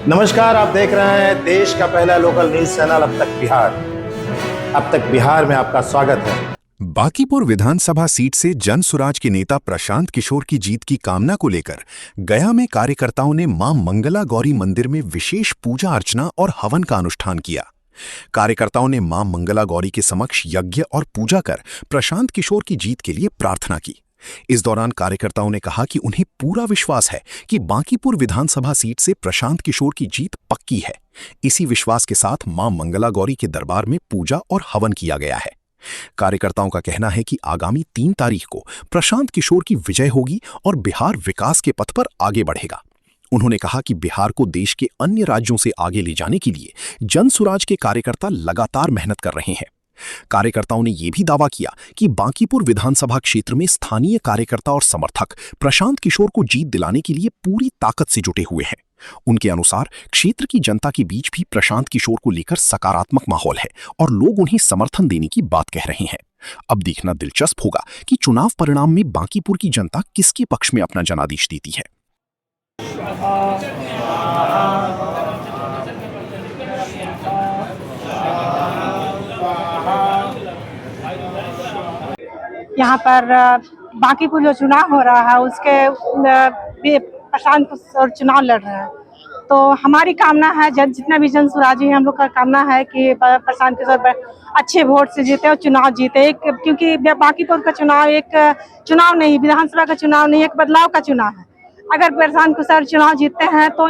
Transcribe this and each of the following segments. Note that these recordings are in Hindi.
नमस्कार, आप देख रहे हैं देश का पहला लोकल न्यूज चैनल अब तक बिहार। अब तक बिहार में आपका स्वागत है। बांकीपुर विधानसभा सीट से जनसुराज के नेता प्रशांत किशोर की जीत की कामना को लेकर गया में कार्यकर्ताओं ने मां मंगला गौरी मंदिर में विशेष पूजा अर्चना और हवन का अनुष्ठान किया। कार्यकर्ताओं ने मां मंगला गौरी के समक्ष यज्ञ और पूजा कर प्रशांत किशोर की जीत के लिए प्रार्थना की। इस दौरान कार्यकर्ताओं ने कहा कि उन्हें पूरा विश्वास है कि बांकीपुर विधानसभा सीट से प्रशांत किशोर की जीत पक्की है। इसी विश्वास के साथ मां मंगला गौरी के दरबार में पूजा और हवन किया गया है। कार्यकर्ताओं का कहना है कि आगामी 3 तारीख को प्रशांत किशोर की विजय होगी और बिहार विकास के पथ पर आगे बढ़ेगा। उन्होंने कहा कि बिहार को देश के अन्य राज्यों से आगे ले जाने के लिए जनसुराज के कार्यकर्ता लगातार मेहनत कर रहे हैं। कार्यकर्ताओं ने यह भी दावा किया कि बांकीपुर विधानसभा क्षेत्र में स्थानीय कार्यकर्ता और समर्थक प्रशांत किशोर को जीत दिलाने के लिए पूरी ताकत से जुटे हुए हैं। उनके अनुसार क्षेत्र की जनता के बीच भी प्रशांत किशोर को लेकर सकारात्मक माहौल है और लोग उन्हें समर्थन देने की बात कह रहे हैं। अब देखना दिलचस्प होगा कि चुनाव परिणाम में बांकीपुर की जनता किसके पक्ष में अपना जनादेश देती है। यहाँ पर बांकीपुर जो चुनाव हो रहा है उसके प्रशांत किशोर चुनाव लड़ रहे हैं। तो हमारी कामना है जितना भी जनसुराजी है हम लोग का कामना है कि प्रशांत किशोर अच्छे वोट से जीते और चुनाव जीते। क्योंकि बांकीपुर का चुनाव एक चुनाव नहीं, विधानसभा का चुनाव नहीं, एक बदलाव का चुनाव है। अगर प्रशांत किशोर चुनाव जीतते हैं तो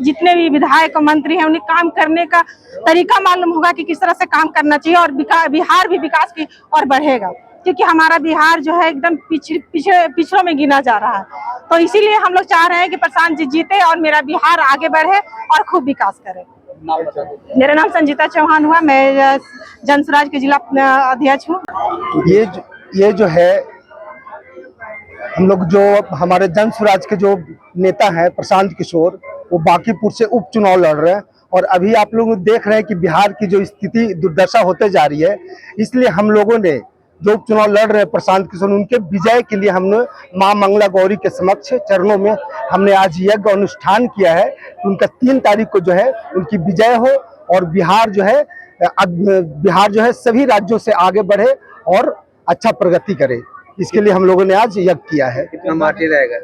जितने भी विधायक और मंत्री हैं उन्हें काम करने का तरीका मालूम होगा कि किस तरह से काम करना चाहिए और बिहार भी विकास की ओर बढ़ेगा। क्योंकि हमारा बिहार जो है एकदम पिछड़ों में गिना जा रहा है। तो इसीलिए हम लोग चाह रहे हैं कि प्रशांत जी जीते और मेरा बिहार आगे बढ़े और खूब विकास करे। मेरा नाम संजीता चौहान हुआ, मैं जनसुराज के जिला अध्यक्ष हूँ। ये जो है हम लोग जो हमारे जनसुराज के जो नेता हैं प्रशांत किशोर, वो बांकीपुर से उपचुनाव लड़ रहे हैं और अभी आप लोग देख रहे हैं कि बिहार की जो स्थिति दुर्दशा होते जा रही है। इसलिए हम लोगों ने जो उपचुनाव लड़ रहे हैं प्रशांत किशोर, उनके विजय के लिए हमने मां मंगला गौरी के समक्ष चरणों में हमने आज यज्ञ अनुष्ठान किया है। उनका 3 तारीख को जो है उनकी विजय हो और बिहार जो है सभी राज्यों से आगे बढ़े और अच्छा प्रगति करे। इसके लिए हम लोगों ने आज यज्ञ किया है। कितना मार्जिन रहेगा?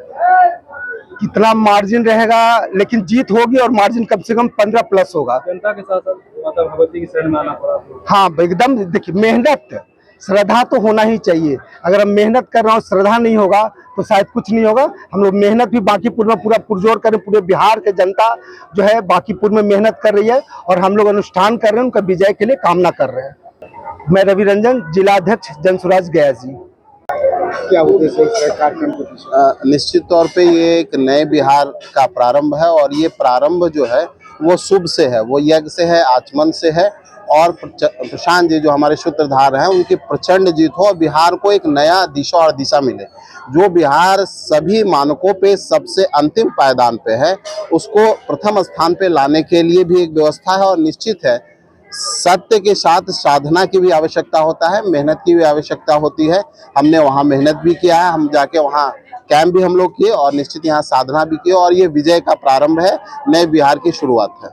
कितना मार्जिन रहेगा, लेकिन जीत होगी और मार्जिन कम से कम 15+ होगा। जनता के साथ मतलब भगवती की शरण में आना पड़ा। हाँ एकदम, देखिए मेहनत श्रद्धा तो होना ही चाहिए। अगर हम मेहनत कर रहे हो, श्रद्धा नहीं होगा तो शायद कुछ नहीं होगा। हम लोग मेहनत भी बांकीपुर में पूरा पुरजोर करें। पूरे बिहार के जनता जो है बांकीपुर में मेहनत कर रही है और हम लोग अनुष्ठान कर रहे हैं, उनका विजय के लिए कामना कर रहे हैं। मैं रवि रंजन, जिलाध्यक्ष जनसुराज गया जी। क्या उद्देश्य है कार्यक्रम को? निश्चित तौर पे ये एक नए बिहार का प्रारंभ है और ये प्रारंभ जो है वो शुभ से है, वो यज्ञ से है, आचमन से है और प्रशांत जी जो हमारे सूत्रधार हैं उनकी प्रचंड जीत हो और बिहार को एक नया दिशा और दिशा मिले। जो बिहार सभी मानकों पे सबसे अंतिम पायदान पे है, उसको प्रथम स्थान पे लाने के लिए भी एक व्यवस्था है और निश्चित है सत्य के साथ साधना की भी आवश्यकता होता है, मेहनत की भी आवश्यकता होती है। हमने वहाँ मेहनत भी किया है, हम जाके वहाँ कैंप भी हम लोग किए और निश्चित यहाँ साधना भी की और ये विजय का प्रारंभ है, नए बिहार की शुरुआत है।